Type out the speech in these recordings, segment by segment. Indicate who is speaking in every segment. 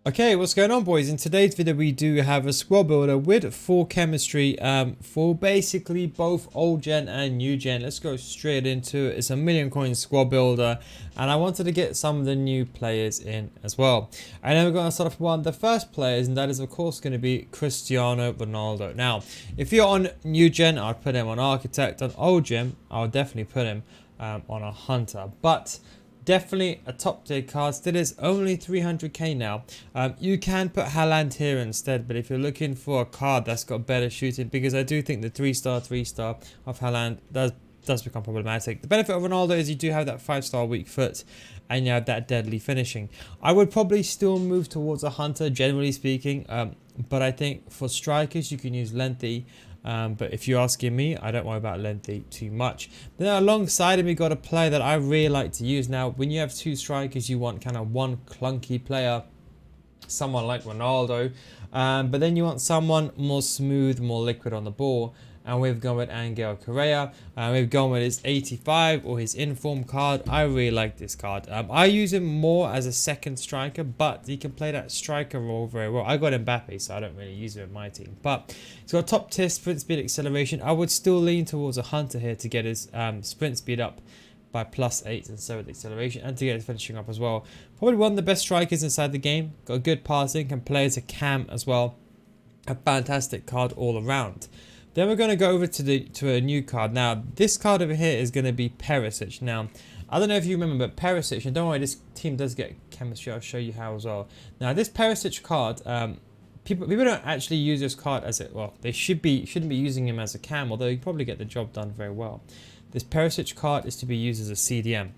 Speaker 1: Okay, what's going on, boys? In today's video we do have a squad builder with full chemistry for basically both old gen and new gen. Let's go straight into it. It's a million coin squad builder and I wanted to get some of the new players in as well. And then we're going to start off with one of the first players, and that is of course going to be Cristiano Ronaldo. Now if you're on new gen, I'd put him on architect. On old gen, I'll definitely put him on a hunter, but definitely a top tier card. Still is only 300k now. You can put Haaland here instead, but if you're looking for a card that's got better shooting, because I do think the 3-star of Haaland does become problematic. The benefit of Ronaldo is you do have that 5-star weak foot and you have that deadly finishing. I would probably still move towards a hunter, generally speaking, but I think for strikers you can use lengthy. But if you're asking me, I don't worry about lengthy too much. Then alongside him, we got a player that I really like to use. Now, when you have two strikers, you want kind of one clunky player, someone like Ronaldo. But then you want someone more smooth, more liquid on the ball. And we've gone with Angel Correa. We've gone with his 85 or his inform card. I really like this card. I use him more as a second striker, but he can play that striker role very well. I got Mbappe, so I don't really use him in my team. But he's got top tier sprint speed acceleration. I would still lean towards a hunter here to get his sprint speed up by +8 and so with acceleration, and to get his finishing up as well. Probably one of the best strikers inside the game. Got good passing, can play as a cam as well. A fantastic card all around. Then we're going to go over to a new card. Now, this card over here is going to be Perisic. Now, I don't know if you remember, but Perisic, and don't worry, this team does get chemistry. I'll show you how as well. Now, this Perisic card, people don't actually use this card as it. Well, they shouldn't be using him as a cam, although you probably get the job done very well. This Perisic card is to be used as a CDM.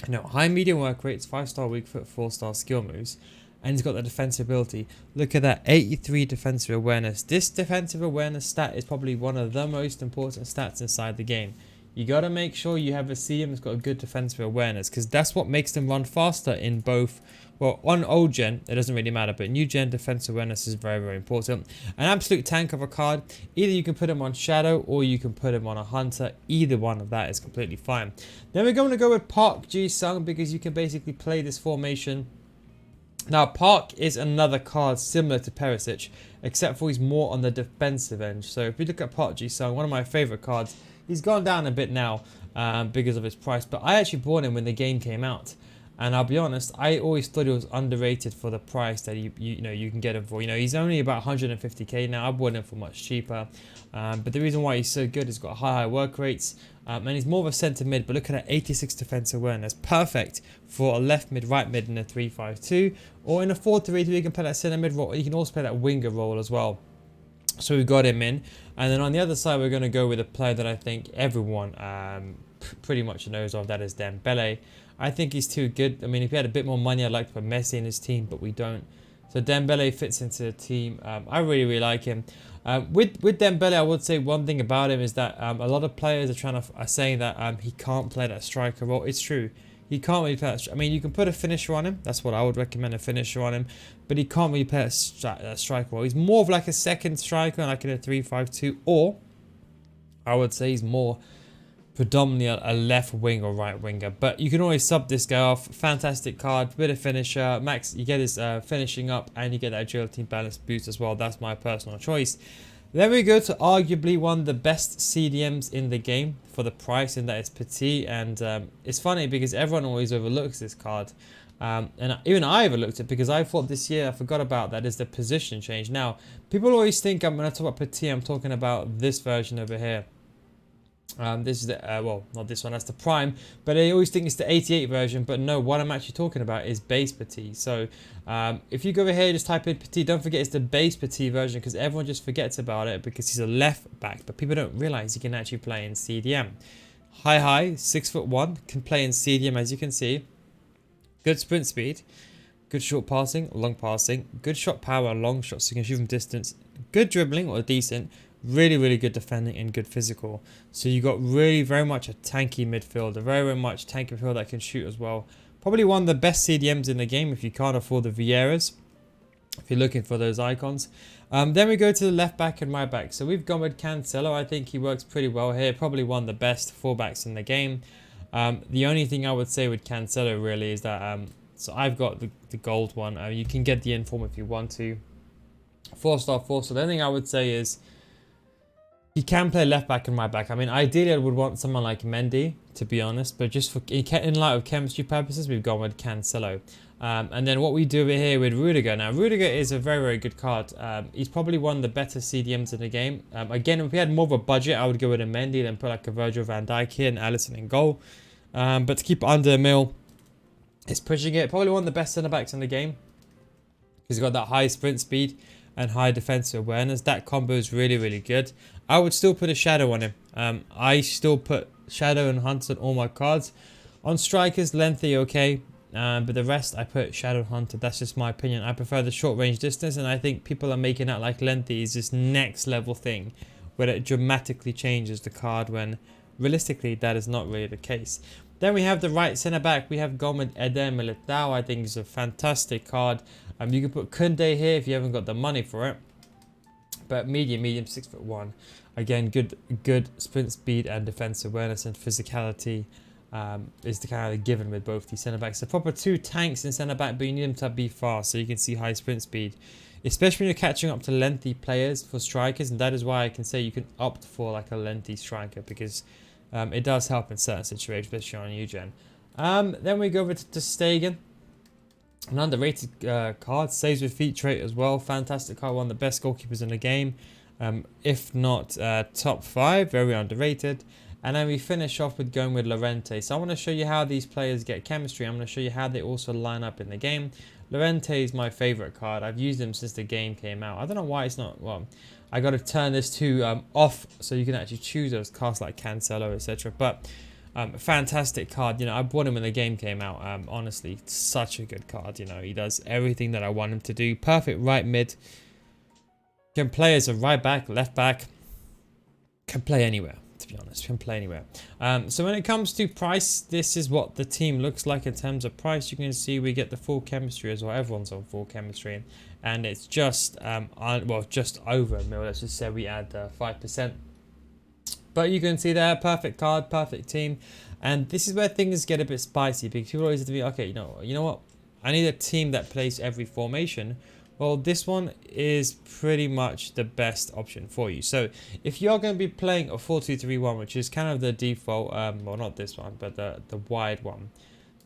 Speaker 1: Now, high medium work rates, 5-star weak foot, 4-star skill moves. And he's got the defensive ability. Look at that, 83 defensive awareness. This defensive awareness stat is probably one of the most important stats inside the game. You got to make sure you have a CM that's got a good defensive awareness, because that's what makes them run faster in both. Well, on old gen, it doesn't really matter, but new gen defensive awareness is very, very important. An absolute tank of a card. Either you can put him on shadow or you can put him on a hunter. Either one of that is completely fine. Then we're going to go with Park Ji-sung, because you can basically play this formation. Now, Park is another card similar to Perisic, except for he's more on the defensive end. So if we look at Park Ji-sung, one of my favourite cards, he's gone down a bit now because of his price. But I actually bought him when the game came out. And I'll be honest, I always thought he was underrated for the price that you can get him for. You know, he's only about 150k now. I bought him for much cheaper. But the reason why he's so good is he's got high work rates. And he's more of a centre mid, but look at that 86 defensive awareness. Perfect for a left mid, right mid in a 3-5-2. Or in a 4-3-3, you can play that centre mid role. You can also play that winger role as well. So we got him in. And then on the other side, we're going to go with a player that I think everyone pretty much knows of. That is Dembele. I think he's too good. I mean, if he had a bit more money, I'd like to put Messi in his team, but we don't. So Dembele fits into the team. I really, really like him. With Dembele, I would say one thing about him is that a lot of players are saying that he can't play that striker role. It's true. He can't really play that. I mean, you can put a finisher on him. That's what I would recommend, a finisher on him. But he can't really play a striker role. He's more of like a second striker, like in a 3-5-2. Or I would say he's more predominantly a left wing or right winger, but you can always sub this guy off. Fantastic card, bit of finisher, max. You get his finishing up, and you get that agility balance boost as well. That's my personal choice. Then we go to arguably one of the best CDMs in the game for the price, and that is Petit. And it's funny because everyone always overlooks this card. And even I overlooked it because I thought this year, I forgot about that, is the position change. Now, people always think when I talk about Petit, I'm talking about this version over here. This is the, well, not this one, that's the Prime, but I always think it's the 88 version, but no, what I'm actually talking about is base Petit. So if you go over here, just type in Petit, don't forget it's the base Petit version, because everyone just forgets about it because he's a left back, but people don't realize he can actually play in CDM. High, 6'1", can play in CDM, as you can see. Good sprint speed, good short passing, long passing, good shot power, long shots, so you can shoot from distance, good dribbling, or decent. Really, really good defending and good physical. So you got really very much a tanky midfielder, very, very much tanky midfielder that can shoot as well. Probably one of the best CDMs in the game if you can't afford the Vieiras, if you're looking for those icons. Then we go to the left back and right back. So we've gone with Cancelo. I think he works pretty well here. Probably one of the best fullbacks in the game. The only thing I would say with Cancelo really is that So I've got the gold one. You can get the inform if you want to. 4-star, 4-star. The only thing I would say is he can play left back and right back. I mean, ideally I would want someone like Mendy, to be honest. But just for in light of chemistry purposes, we've gone with Cancelo. And then what we do over here with Rudiger. Now, Rudiger is a very, very good card. He's probably one of the better CDMs in the game. Again, if we had more of a budget, I would go with a Mendy, then put like a Virgil van Dijk here and Alisson in goal. But to keep it under a mil, it's pushing it. Probably one of the best centre-backs in the game. He's got that high sprint speed and high defensive awareness. That combo is really, really good. I would still put a Shadow on him. I still put Shadow and Hunt on all my cards. On strikers, Lengthy, okay. But the rest, I put Shadow Hunter. That's just my opinion. I prefer the short range distance, and I think people are making out like Lengthy is this next level thing where it dramatically changes the card when realistically that is not really the case. Then we have the right centre back. We have gone with Eder Militao. I think is a fantastic card. You can put Koundé here if you haven't got the money for it. But medium, 6'1". Again, good sprint speed and defense awareness and physicality is the kind of given with both these centre backs. So proper two tanks in centre back, but you need them to be fast so you can see high sprint speed, especially when you're catching up to lengthy players for strikers. And that is why I can say you can opt for like a lengthy striker, because it does help in certain situations, especially on U-Gen. Then we go over to Stegen. An underrated card, saves with feet trait as well. Fantastic card, one of the best goalkeepers in the game. If not top 5, very underrated. And then we finish off with going with Llorente. So I want to show you how these players get chemistry. I'm going to show you how they also line up in the game. Llorente is my favorite card. I've used him since the game came out. I don't know why it's not, well, I got to turn this to off so you can actually choose those cards like Cancelo, etc. But fantastic card. You know, I bought him when the game came out. Honestly, such a good card. You know, he does everything that I want him to do. Perfect right mid. Can play as a right back, left back. Can play anywhere, to be honest. Can play anywhere. So when it comes to price, this is what the team looks like in terms of price. You can see we get the full chemistry as well. Everyone's on full chemistry, and it's just well, just over a mil. Let's just say we add 5%. But you can see there, perfect card, perfect team. And this is where things get a bit spicy, because people always have to be, okay, you know what? I need a team that plays every formation. Well, this one is pretty much the best option for you. So if you're going to be playing a 4-2-3-1, which is kind of the default, well, not this one, but the wide one,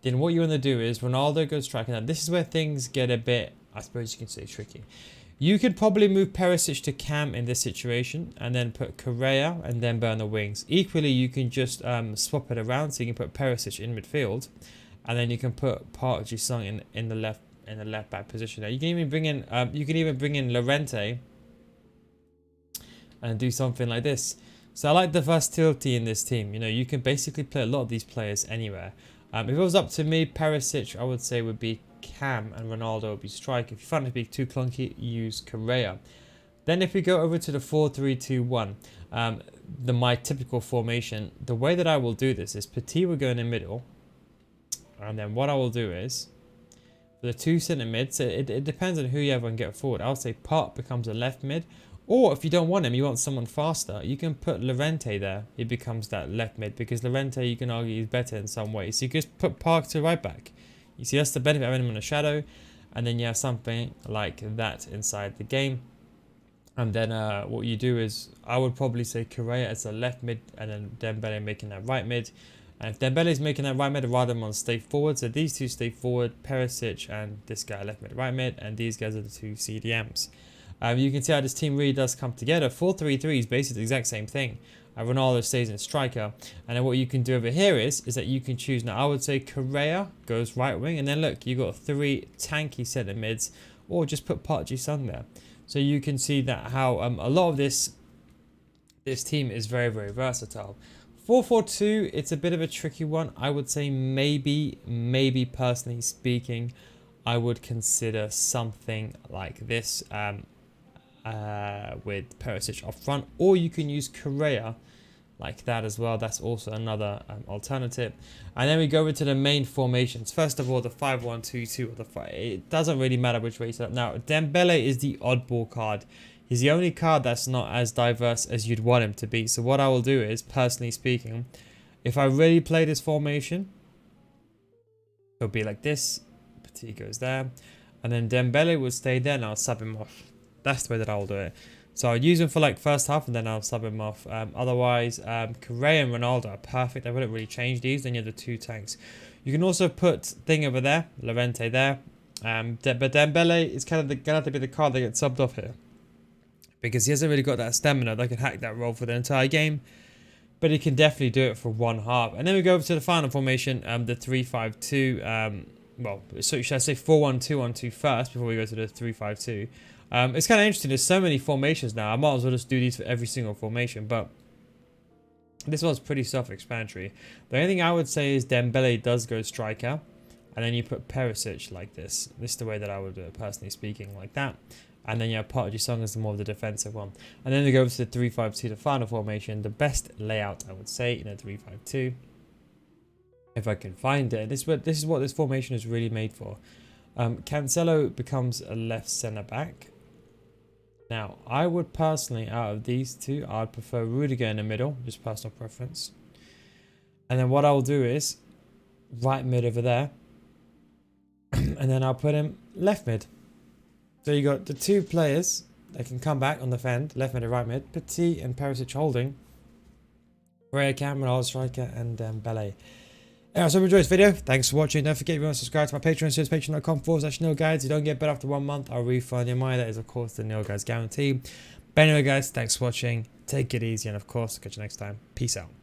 Speaker 1: then what you want to do is Ronaldo goes striking. Now, this is where things get a bit, I suppose you can say, tricky. You could probably move Perisic to Cam in this situation and then put Correa and then burn the wings. Equally, you can just swap it around, so you can put Perisic in midfield and then you can put Park Ji-sung in the left back position. Now you can even bring in Llorente and do something like this. So I like the versatility in this team. You know, you can basically play a lot of these players anywhere. If it was up to me, Perisic I would say would be Cam and Ronaldo would be striker. If you find it to be too clunky, use Correa. Then if we go over to the 4-3-2-1, my typical formation, the way that I will do this is Petit will go in the middle, and then what I will do is for the two centre mids, so it depends on who you ever get forward. I'll say Park becomes a left mid, or if you don't want him, you want someone faster, you can put Llorente there. It becomes that left mid, because Llorente, you can argue, is better in some ways. So you just put Park to right back. You see, that's the benefit of having him on a shadow, and then you have something like that inside the game. And then what you do is, I would probably say Correa as a left mid, and then Dembele making that right mid. And if Dembele is making that right mid, rather than stay forward, so these two stay forward, Perisic and this guy left mid, right mid, and these guys are the two CDMs. You can see how this team really does come together. 4-3-3 is basically the exact same thing. Ronaldo stays in striker, and then what you can do over here is that you can choose. Now I would say Correa goes right wing, and then look, you got 3 tanky centre mids, or just put Park Ji-sung there. So you can see that how a lot of this team is very, very versatile. 4-4-2, it's a bit of a tricky one. I would say maybe personally speaking, I would consider something like this. With Perisic up front, or you can use Correa like that as well. That's also another alternative. And then we go into the main formations. First of all, the 5-1-2-2 or the 5. It doesn't really matter which way you set up. Now, Dembele is the oddball card. He's the only card that's not as diverse as you'd want him to be. So what I will do is, personally speaking, if I really play this formation, it'll be like this. Petit goes there. And then Dembele will stay there and I'll sub him off. That's the way that I'll do it. So I'll use him for like first half and then I'll sub him off. Otherwise, Correa and Ronaldo are perfect. I wouldn't really change these. Then you have the two tanks. You can also put Thing over there, Lorente there. But Dembele is kind of going to have to be the card that gets subbed off here. Because he hasn't really got that stamina that can hack that role for the entire game. But he can definitely do it for one half. And then we go over to the final formation, the 3-5-2. Well, so should I say 4-1-2-1-2 first before we go to the 3-5-2. It's kind of interesting. There's so many formations now. I might as well just do these for every single formation. But this one's pretty self-explanatory. The only thing I would say is Dembele does go striker. And then you put Perisic like this. This is the way that I would do it, personally speaking, like that. And then you have Park Ji-sung as the more of the defensive one. And then we go over to the 3-5-2, the final formation. The best layout, I would say, in a 3-5-2. If I can find it. This is what this formation is really made for. Cancelo becomes a left centre back. Now, I would personally, out of these two, I'd prefer Rudiger in the middle. Just personal preference. And then what I'll do is right mid over there. And then I'll put him left mid. So you got the two players that can come back on the fend, left mid and right mid. Petit and Perisic holding. Correa, Cameron, striker, and Dembele. Anyway, so if you enjoyed this video, thanks for watching. Don't forget if you want to subscribe to my Patreon, so it's patreon.com/NeilGuides. You don't get better after 1 month, I'll refund your money. That is, of course, the Neil Guides guarantee. But anyway, guys, thanks for watching. Take it easy, and of course, catch you next time. Peace out.